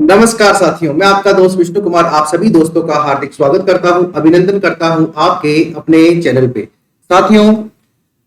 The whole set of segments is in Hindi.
नमस्कार साथियों, मैं आपका दोस्त विष्णु कुमार आप सभी दोस्तों का हार्दिक स्वागत करता हूं, अभिनंदन करता हूं आपके अपने चैनल पे। साथियों,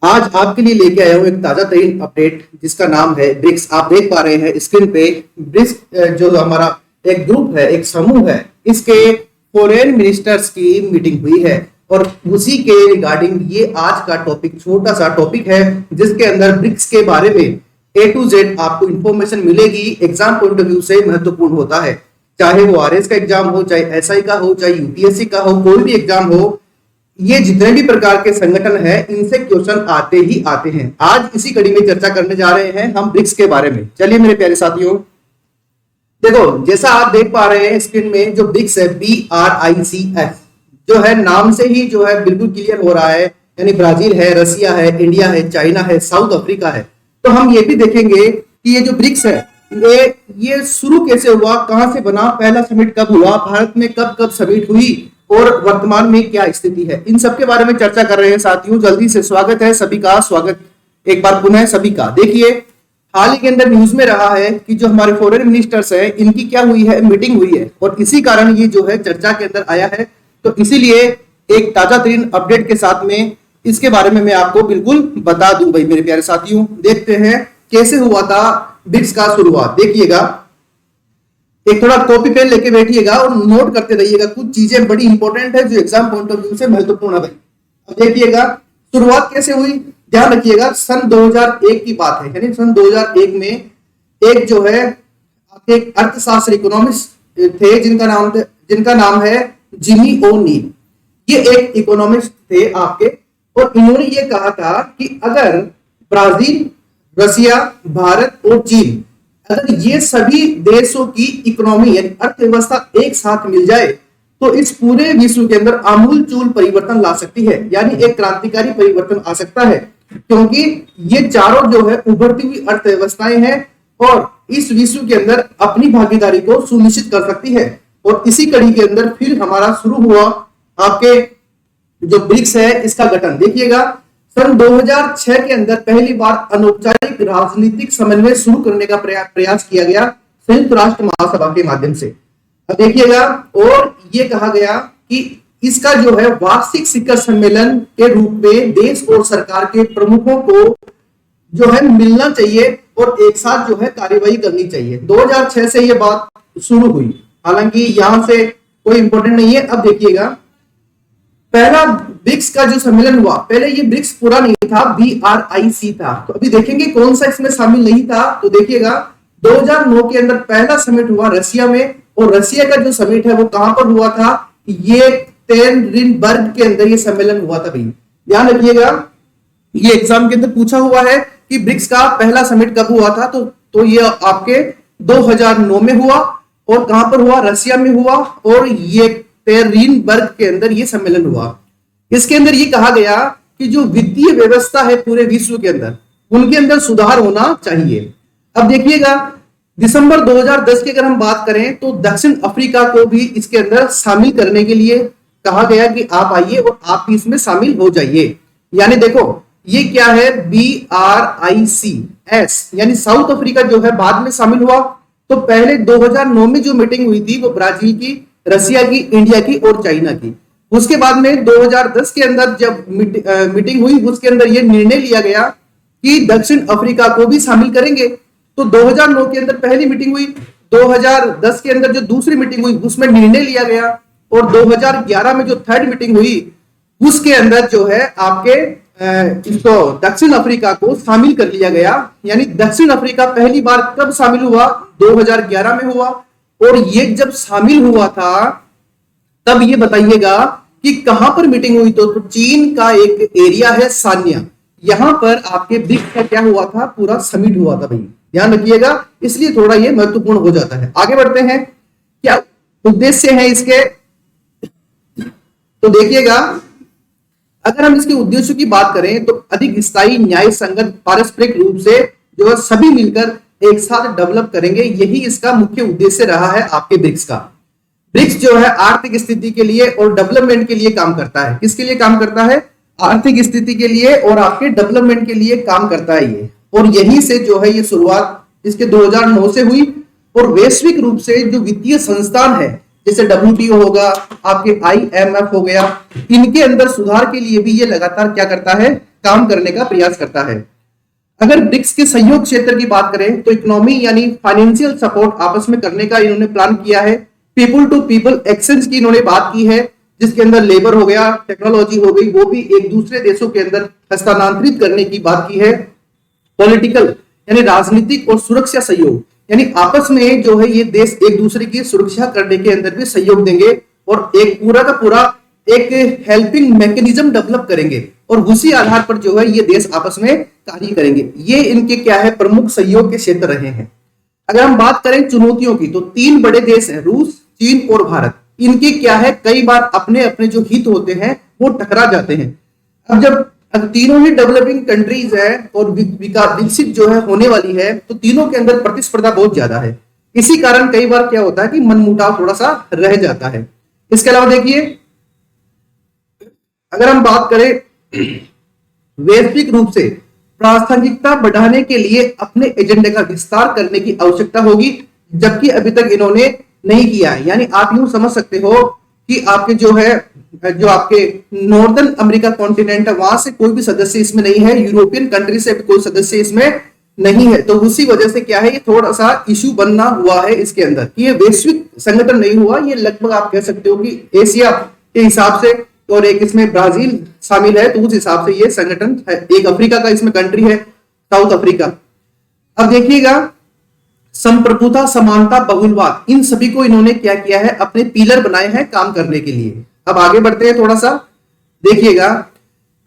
आज आपके लिए लेके आया हूं एक ताजा तरीन अपडेट जिसका नाम है ब्रिक्स। आप देख पा रहे हैं स्क्रीन पे ब्रिक्स जो हमारा एक ग्रुप है, एक समूह है, इसके फॉरेन मिनिस्टर्स की मीटिंग हुई है और उसी के रिगार्डिंग ये आज का टॉपिक छोटा सा टॉपिक है जिसके अंदर ब्रिक्स के बारे में A to Z आपको इंफॉर्मेशन मिलेगी। एग्जाम पॉइंट ऑफ व्यू से महत्वपूर्ण होता है, चाहे वो आरएस का एग्जाम हो, चाहे एसआई का हो, चाहे यूपीएससी का हो, कोई भी एग्जाम हो, ये जितने भी प्रकार के संगठन है इनसे क्वेश्चन आते ही आते हैं। आज इसी कड़ी में चर्चा करने जा रहे हैं हम ब्रिक्स के बारे में। चलिए मेरे प्यारे साथियों, देखो जैसा आप देख पा रहे हैं स्क्रीन में जो ब्रिक्स है BRICS जो है नाम से ही जो है बिल्कुल क्लियर हो रहा है, यानी ब्राजील है, रसिया है, इंडिया है, चाइना है, साउथ अफ्रीका है। तो हम ये भी देखेंगे कि ये जो ब्रिक्स है ये शुरू कैसे हुआ, कहां से बना, पहला समिट कब हुआ, भारत में कब कब समिट हुई और वर्तमान में क्या स्थिति है, इन सब के बारे में चर्चा कर रहे हैं साथियों। जल्दी से स्वागत है सभी का, स्वागत एक बार पुनः सभी का। देखिए हाल ही के अंदर न्यूज में रहा है कि जो हमारे फॉरेन मिनिस्टर्स हैं इनकी क्या हुई है, मीटिंग हुई है और इसी कारण ये जो है चर्चा के अंदर आया है। तो इसीलिए एक ताजा तरीन अपडेट के साथ में इसके बारे में मैं आपको बिल्कुल बता दूं भाई मेरे प्यारे साथियों। देखते हैं कैसे हुआ था ब्रिक्स का शुरुआत। देखिएगा, एक थोड़ा कॉपी पेन लेके बैठिएगा और नोट करते रहिएगा, कुछ चीजें बड़ी इंपॉर्टेंट है जो एग्जाम पॉइंट ऑफ व्यू से महत्वपूर्ण है भाई। अब देखिएगा शुरुआत कैसे हुई, ध्यान रखिएगा। सन 2001 की बात है, यानी सन 2001 में एक जो है एक अर्थशास्त्र इकोनॉमिस्ट थे जिनका नाम है जिमी ओ नील। ये एक इकोनॉमिस्ट थे आपके, और इन्होंने ये कहा था कि अगर ब्राजील, रसिया, भारत और चीन, अगर ये सभी देशों की इकोनॉमी यानी अर्थव्यवस्था एक साथ मिल जाए तो इस पूरे विश्व के अंदर आमूलचूल परिवर्तन ला सकती है, यानी एक क्रांतिकारी परिवर्तन आ सकता है, क्योंकि ये चारों जो है उभरती हुई अर्थव्यवस्थाएं हैं और इस विश्व के अंदर अपनी भागीदारी को सुनिश्चित कर सकती है। और इसी कड़ी के अंदर फिर हमारा शुरू हुआ आपके जो ब्रिक्स है इसका गठन। देखिएगा सन 2006 के अंदर पहली बार अनौपचारिक राजनीतिक समन्वय शुरू करने का प्रयास किया गया संयुक्त राष्ट्र महासभा के माध्यम से। अब देखिएगा, और ये कहा गया कि इसका जो है वार्षिक शिखर सम्मेलन के रूप में देश और सरकार के प्रमुखों को जो है मिलना चाहिए और एक साथ जो है कार्यवाही करनी चाहिए। 2006 से ये बात शुरू हुई, हालांकि यहां से कोई इंपॉर्टेंट नहीं है। अब देखिएगा पहला ब्रिक्स का जो सम्मेलन हुआ, पहले ये ब्रिक्स पूरा नहीं था, BRIC था। तो अभी देखेंगे कौन सा इसमें शामिल नहीं था। तो देखिएगा 2009 के अंदर पहला समिट हुआ रसिया में, और रसिया का जो समिट है वो कहां पर हुआ था, ये टेरिनबर्ग के अंदर ये सम्मेलन हुआ था भाई। ध्यान रखिएगा, ये एग्जाम के अंदर पूछा हुआ है कि ब्रिक्स का पहला समिट कब हुआ था। तो ये आपके 2009 में हुआ, और कहां पर हुआ, रसिया में हुआ, और ये टेरिनबर्ग के अंदर ये सम्मेलन हुआ। इसके अंदर ये कहा गया कि जो वित्तीय व्यवस्था है पूरे विश्व के अंदर, उनके अंदर सुधार होना चाहिए। अब देखिएगा दिसंबर 2010 की अगर हम बात करें तो दक्षिण अफ्रीका को भी इसके अंदर शामिल करने के लिए कहा गया कि आप आइए और आप भी इसमें शामिल हो जाइए। यानी देखो ये क्या है, BRICS, यानी साउथ अफ्रीका जो है बाद में शामिल हुआ। तो पहले 2009 में जो मीटिंग हुई थी वो ब्राजील की, रसिया की, इंडिया की और चाइना की। उसके बाद में 2010 के अंदर जब मीटिंग हुई उसके अंदर यह निर्णय लिया गया कि दक्षिण अफ्रीका को भी शामिल करेंगे। तो 2009 के अंदर पहली मीटिंग हुई, 2010 के अंदर जो दूसरी मीटिंग हुई उसमें निर्णय लिया गया, और 2011 में जो थर्ड मीटिंग हुई उसके अंदर जो है आपके इसको दक्षिण अफ्रीका को शामिल कर लिया गया। यानी दक्षिण अफ्रीका पहली बार कब शामिल हुआ, 2011 में हुआ। और ये जब शामिल हुआ था तब ये बताइएगा कि कहां पर मीटिंग हुई। तो चीन का एक एरिया है सान्या, यहां पर आपके ब्रिक्स का क्या हुआ था, पूरा समिट हुआ था भाई। ध्यान रखिएगा, इसलिए थोड़ा ये महत्वपूर्ण हो जाता है। आगे बढ़ते हैं, क्या उद्देश्य है इसके। तो देखिएगा अगर हम इसके उद्देश्यों की बात करें तो अधिक स्थायी, न्याय संगत, पारस्परिक रूप से जो है सभी मिलकर एक साथ डेवलप करेंगे, यही इसका मुख्य उद्देश्य रहा है आपके ब्रिक्स का। ब्रिक्स जो है आर्थिक स्थिति के लिए और डेवलपमेंट के लिए काम करता है। किसके लिए काम करता है, आर्थिक स्थिति के लिए और आपके डेवलपमेंट के लिए काम करता है ये। और यहीं से जो है ये शुरुआत इसके 2009 से हुई और वैश्विक रूप से जो वित्तीय संस्थान है जैसे WTO होगा, आपके IMF हो गया, इनके अंदर सुधार के लिए भी ये लगातार क्या करता है, काम करने का प्रयास करता है। अगर ब्रिक्स के सहयोग क्षेत्र की बात करें तो इकोनॉमी यानी फाइनेंशियल सपोर्ट आपस में करने का इन्होंने प्लान किया है। पीपल टू पीपल एक्सचेंज की इन्होंने बात की है, जिसके अंदर लेबर हो गया, टेक्नोलॉजी हो गई, वो भी एक दूसरे देशों के अंदर हस्तांतरित करने की बात की है। पॉलिटिकल यानी राजनीतिक और सुरक्षा सहयोग, यानी आपस में जो है ये देश एक दूसरे की सुरक्षा करने के अंदर भी सहयोग देंगे और एक पूरा का पूरा एक हेल्पिंग मैकेनिज्म डेवलप करेंगे और उसी आधार पर जो है ये देश आपस में कार्य करेंगे। ये इनके क्या है, प्रमुख सहयोग के क्षेत्र रहे हैं। अगर हम बात करें चुनौतियों की तो 3 बड़े देश हैं, रूस, चीन और भारत। इनके क्या है, कई बार अपने अपने जो हित होते हैं वो टकरा जाते हैं। अब जब तीनों ही डेवलपिंग कंट्रीज है और विकसित जो है होने वाली है, तो तीनों के अंदर प्रतिस्पर्धा बहुत ज्यादा है। इसी कारण कई बार क्या होता है कि मनमुटाव थोड़ा सा रह जाता है। इसके अलावा देखिए, अगर हम बात करें वैश्विक रूप से प्रासंगिकता बढ़ाने के लिए अपने एजेंडे का विस्तार करने की आवश्यकता होगी, जबकि अभी तक इन्होंने नहीं किया है। यानी आप यूं समझ सकते हो कि आपके जो है, जो आपके नॉर्दर्न अमेरिका कॉन्टिनेंट है, वहां से कोई भी सदस्य इसमें नहीं है, यूरोपियन कंट्री से कोई सदस्य इसमें नहीं है। तो उसी वजह से क्या है, ये थोड़ा सा इश्यू बनना हुआ है इसके अंदर कि ये वैश्विक संगठन नहीं हुआ। ये लगभग आप कह सकते हो कि एशिया के हिसाब से, और एक इसमें ब्राजील शामिल है, तो उस हिसाब से ये संगठन है। एक अफ्रीका का इसमें कंट्री है, साउथ अफ्रीका। अब देखिएगा, संप्रभुता, समानता, बहुलवाद, इन सभी को इन्होंने क्या किया है, अपने पिलर बनाए हैं काम करने के लिए। अब आगे बढ़ते हैं थोड़ा सा, देखिएगा।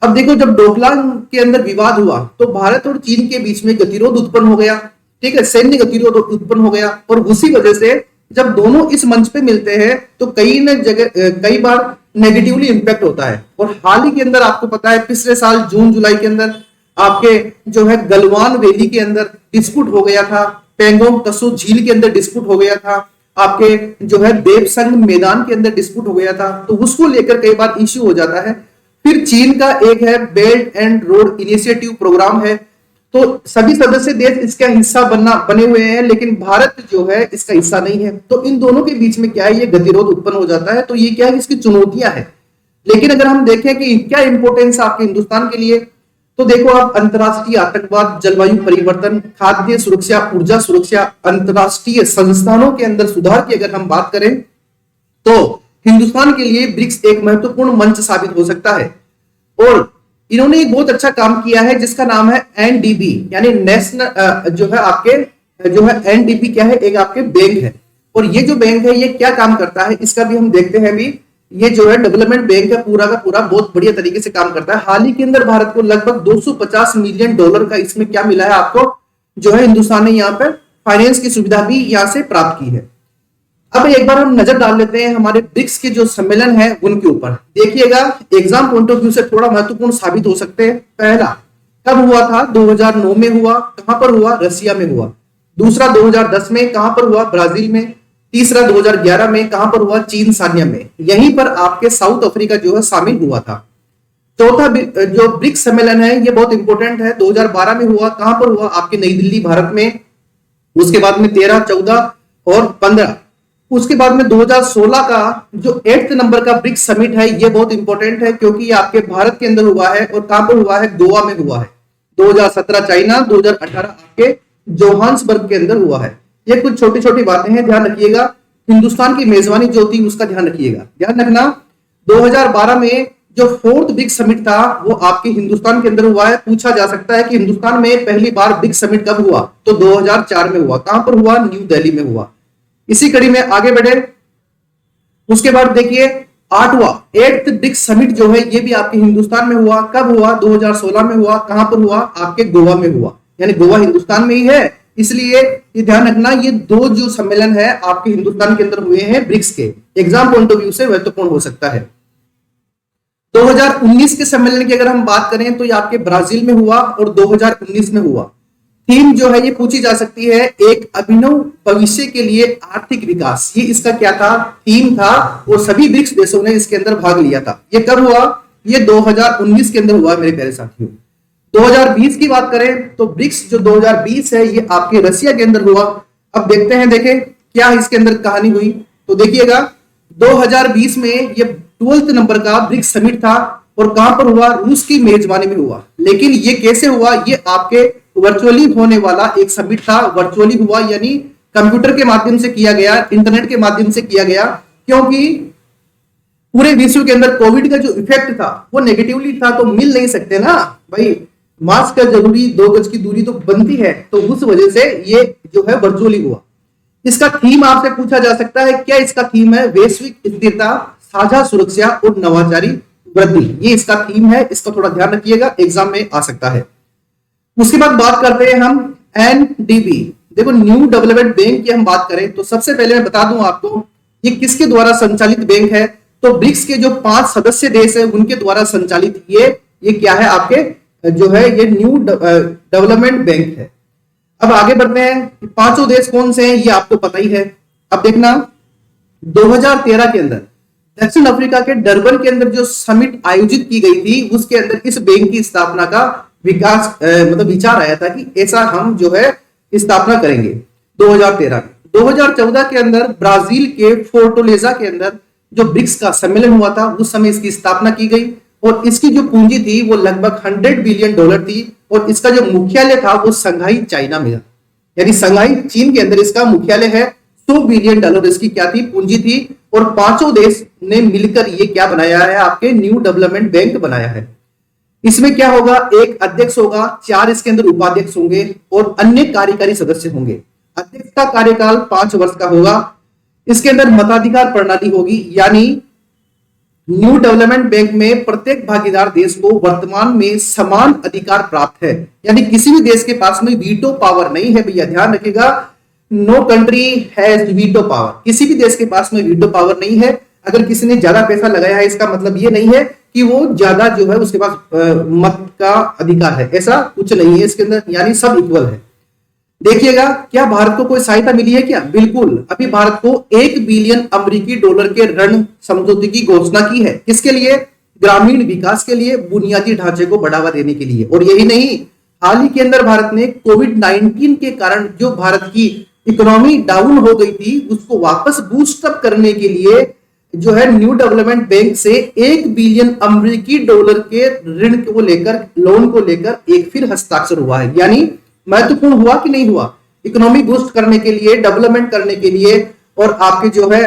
अब देखो, जब डोकलाम के अंदर विवाद हुआ तो भारत और चीन के बीच में गतिरोध उत्पन्न हो गया, ठीक है, सैन्य गतिरोध उत्पन्न हो गया। और उसी वजह से जब दोनों इस मंच पे मिलते हैं तो कई बार नेगेटिवली इंपैक्ट होता है। और हाल ही के अंदर आपको पता है, पिछले साल जून जुलाई के अंदर आपके जो है गलवान वैली के अंदर डिस्प्यूट हो गया था, पेंगोंग त्सो झील के अंदर डिस्प्यूट हो गया था, आपके जो है देवसंग मैदान के अंदर डिस्प्यूट हो गया था। तो उसको लेकर कई बार इश्यू हो जाता है। फिर चीन का एक है belt and road initiative program है, तो सभी सदस्य देश इसका हिस्सा बने हुए हैं, लेकिन भारत जो है इसका हिस्सा नहीं है। तो इन दोनों के बीच में क्या है, ये गतिरोध उत्पन्न हो जाता है। तो ये क्या है, इसकी चुनौतियां हैं। लेकिन अगर हम देखें कि क्या इंपॉर्टेंस आपके हिंदुस्तान के लिए, तो देखो आप, अंतरराष्ट्रीय आतंकवाद, जलवायु परिवर्तन, खाद्य सुरक्षा, ऊर्जा सुरक्षा, अंतरराष्ट्रीय संस्थानों के अंदर सुधार की अगर हम बात करें तो हिंदुस्तान के लिए ब्रिक्स एक महत्वपूर्ण मंच साबित हो सकता है। और इन्होंने एक बहुत अच्छा काम किया है जिसका नाम है NDB, यानी नेशनल जो है आपके जो है NDB क्या है, एक आपके बैंक है। और ये जो बैंक है ये क्या काम करता है, इसका भी हम देखते हैं। भी ये जो है डेवलपमेंट बैंक है, पूरा का पूरा बहुत बढ़िया तरीके से काम करता है। हाल ही के अंदर भारत को लगभग $250 मिलियन का इसमें क्या मिला है आपको, जो है हिंदुस्तान ने यहाँ पर फाइनेंस की सुविधा भी यहाँ से प्राप्त की है। अब एक बार हम नजर डाल लेते हैं हमारे ब्रिक्स के जो सम्मेलन है उनके ऊपर। देखिएगा, एग्जाम पॉइंट ऑफ व्यू से थोड़ा महत्वपूर्ण साबित हो सकते हैं। पहला कब हुआ था, 2009 में हुआ। कहां पर हुआ, रशिया में हुआ। दूसरा 2010 में, कहां पर हुआ, ब्राजील में। तीसरा 2011 में, कहां पर हुआ, चीन सानिया में। यहीं पर आपके साउथ अफ्रीका जो है शामिल हुआ था। चौथा जो ब्रिक्स सम्मेलन है ये बहुत इंपॉर्टेंट है, 2012 में हुआ। कहां पर हुआ, आपके नई दिल्ली भारत में। उसके बाद में 13, 14 और 15। उसके बाद में 2016 का जो 8th नंबर का ब्रिक्स समिट है ये बहुत इंपॉर्टेंट है, क्योंकि ये आपके भारत के अंदर हुआ है। और कहां पर हुआ है, गोवा में हुआ है। 2017 चाइना, 2018 आपके जोहान्सबर्ग के अंदर हुआ है। ये कुछ छोटी छोटी बातें हैं, ध्यान रखिएगा। हिंदुस्तान की मेजबानी जो थी उसका ध्यान रखिएगा। ध्यान रखना, 2012 में जो 4th ब्रिक्स समिट था वो आपके हिंदुस्तान के अंदर हुआ है। पूछा जा सकता है कि हिंदुस्तान में पहली बार ब्रिक्स समिट कब हुआ, तो 2004 में हुआ। कहां पर हुआ, न्यू दिल्ली में हुआ। इसी कड़ी में आगे बढ़े, उसके बाद देखिए 8th ब्रिक्स समिट जो है ये भी आपके हिंदुस्तान में हुआ। कब हुआ, 2016 में हुआ। कहां पर हुआ, आपके गोवा में हुआ। यानी गोवा हिंदुस्तान में ही है, इसलिए ये ध्यान रखना, ये दो जो सम्मेलन है आपके हिंदुस्तान के अंदर हुए हैं ब्रिक्स के। एग्जाम पॉइंट ऑफ व्यू से महत्वपूर्ण हो सकता है। 2019 के सम्मेलन की अगर हम बात करें तो ये आपके ब्राजील में हुआ और 2019 में हुआ। थीम जो है ये पूछी जा सकती है, एक अभिनव भविष्य के लिए आर्थिक विकास। ये इसका क्या था, थीम था, और सभी ब्रिक्स देशों ने इसके अंदर भाग लिया था। ये कब हुआ, ये 2019 के अंदर हुआ मेरे प्यारे साथियों। 2020 की बात करें तो ब्रिक्स जो 2020 है ये आपके रशिया के अंदर हुआ। अब देखते हैं, देखें क्या इसके अंदर कहानी हुई। तो देखिएगा 2020 में ये 12th नंबर का ब्रिक्स समिट था और कहां पर हुआ, रूस की मेजबानी में हुआ। लेकिन ये कैसे हुआ, ये आपके वर्चुअली होने वाला एक समिट था, वर्चुअली हुआ यानी कंप्यूटर के माध्यम से किया गया, इंटरनेट के माध्यम से किया गया, क्योंकि पूरे विश्व के अंदर कोविड का जो इफेक्ट था वो नेगेटिवली था, तो मिल नहीं सकते ना भाई, मास्क का जरूरी, 2 गज की दूरी तो बनती है, तो उस वजह से ये जो है वर्चुअली हुआ। इसका थीम आपसे पूछा जा सकता है, क्या इसका थीम है वैश्विक स्थिरता, साझा सुरक्षा और नवाचारी वृद्धि, ये इसका थीम है, इसका थोड़ा ध्यान रखिएगा, एग्जाम में आ सकता है। उसके बाद बात करते हैं हम एनडीबी, देखो न्यू डेवलपमेंट बैंक की हम बात करें तो सबसे पहले मैं बता दूं आपको ये किसके द्वारा संचालित बैंक है, तो ब्रिक्स के जो 5 सदस्य देश है उनके द्वारा संचालित ये क्या है आपके जो है ये न्यू डेवलपमेंट बैंक है। अब आगे बढ़ते हैं, पांचों देश कौन से हैं ये आपको पता ही है। अब देखना 2013 के अंदर दक्षिण अफ्रीका के डरबन के अंदर जो समिट आयोजित की गई थी उसके अंदर इस बैंक की स्थापना का विकास मतलब विचार आया था कि ऐसा हम जो है स्थापना करेंगे 2013 में। 2014 के अंदर ब्राजील के फोर्टोलेजा के अंदर जो ब्रिक्स का सम्मेलन हुआ था उस समय इसकी स्थापना की गई और इसकी जो पूंजी थी वो लगभग $100 बिलियन थी और इसका जो मुख्यालय था वो संघाई चाइना में, यानी संघाई चीन के अंदर इसका मुख्यालय है। $100 बिलियन इसकी क्या थी, पूंजी थी और पांचों देश ने मिलकर ये क्या बनाया है, आपके न्यू डेवलपमेंट बैंक बनाया है। इसमें क्या होगा, एक अध्यक्ष होगा, 4 इसके अंदर उपाध्यक्ष होंगे और अन्य कार्यकारी सदस्य होंगे। अध्यक्ष का कार्यकाल 5 वर्ष का होगा। इसके अंदर मताधिकार प्रणाली होगी, यानी न्यू डेवलपमेंट बैंक में प्रत्येक भागीदार देश को वर्तमान में समान अधिकार प्राप्त है, यानी किसी भी देश के पास में वीटो पावर नहीं है। भैया ध्यान रखिएगा, no country has veto power, किसी भी देश के पास में वीटो पावर नहीं है। अगर किसी ने ज्यादा पैसा लगाया है इसका मतलब ये नहीं है कि वो ज्यादा जो है उसके पास मत का अधिकार है, ऐसा कुछ नहीं है इसके अंदर, यानी सब इक्वल है। देखिएगा क्या भारत को कोई सहायता मिली है क्या, बिल्कुल, अभी भारत को $1 बिलियन के ऋण समझौते की घोषणा की है। किसके लिए, ग्रामीण विकास के लिए, बुनियादी ढांचे को बढ़ावा देने के लिए। और यही नहीं, हाल ही के अंदर भारत ने कोविड-19 के कारण जो भारत की इकोनॉमी डाउन हो गई थी उसको वापस बूस्ट अप करने के लिए जो है न्यू डेवलपमेंट बैंक से $1 बिलियन के ऋण को लेकर, लोन को लेकर एक फिर हस्ताक्षर हुआ है। यानी महत्वपूर्ण हुआ कि नहीं हुआ, इकोनॉमी बूस्ट करने के लिए, डेवलपमेंट करने के लिए और आपके जो है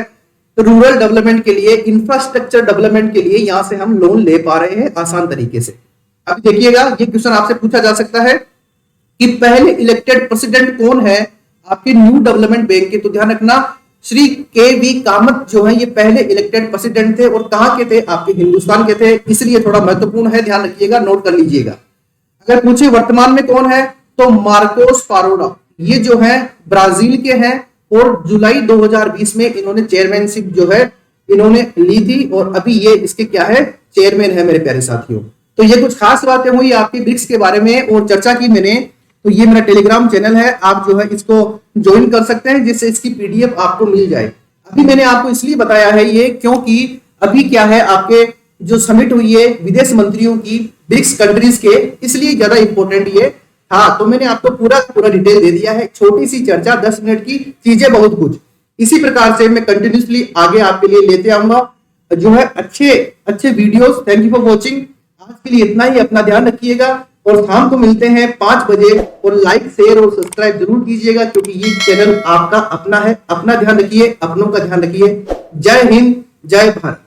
रूरल डेवलपमेंट के लिए, इंफ्रास्ट्रक्चर डेवलपमेंट के लिए यहां से हम लोन ले पा रहे हैं आसान तरीके से। अब देखिएगा ये क्वेश्चन आपसे पूछा जा सकता है कि पहले इलेक्टेड प्रेसिडेंट कौन है आपके न्यू डेवलपमेंट बैंक के, तो ध्यान रखना श्री के.वी. कामत जो है ये पहले इलेक्टेड प्रेसिडेंट थे और कहां के थे, आपके हिंदुस्तान के थे, इसलिए थोड़ा महत्वपूर्ण है, ध्यान रखिएगा, नोट कर लीजिएगा। अगर पूछे वर्तमान में कौन है तो मार्कोस फारोडा, ये जो है ब्राजील के हैं और जुलाई 2020 में इन्होंने चेयरमैनशिप जो है इन्होंने ली थी और अभी ये इसके क्या है, चेयरमैन है मेरे प्यारे साथियों। तो ये कुछ खास बातें हुई आपकी ब्रिक्स के बारे में और चर्चा की मैंने। तो ये मेरा टेलीग्राम चैनल है, आप जो है इसको ज्वाइन कर सकते हैं जिससे इसकी पीडीएफ आपको मिल जाए। अभी मैंने आपको इसलिए बताया है ये क्योंकि अभी क्या है, आपके जो समिट हुई है विदेश मंत्रियों की ब्रिक्स कंट्रीज के, इसलिए ज्यादा इंपॉर्टेंट ये। हाँ, तो मैंने आपको पूरा डिटेल दे दिया है, छोटी सी चर्चा 10 मिनट की, चीजें बहुत कुछ। इसी प्रकार से मैं कंटिन्यूसली आगे आपके लिए लेते आऊंगा जो है अच्छे videos. Thank you for watching, आज के लिए इतना ही, अपना ध्यान रखिएगा और शाम को मिलते हैं 5 बजे और लाइक शेयर और सब्सक्राइब जरूर कीजिएगा क्योंकि ये चैनल आपका अपना है। अपना ध्यान रखिए, अपनों का ध्यान रखिए। जय हिंद, जय भारत।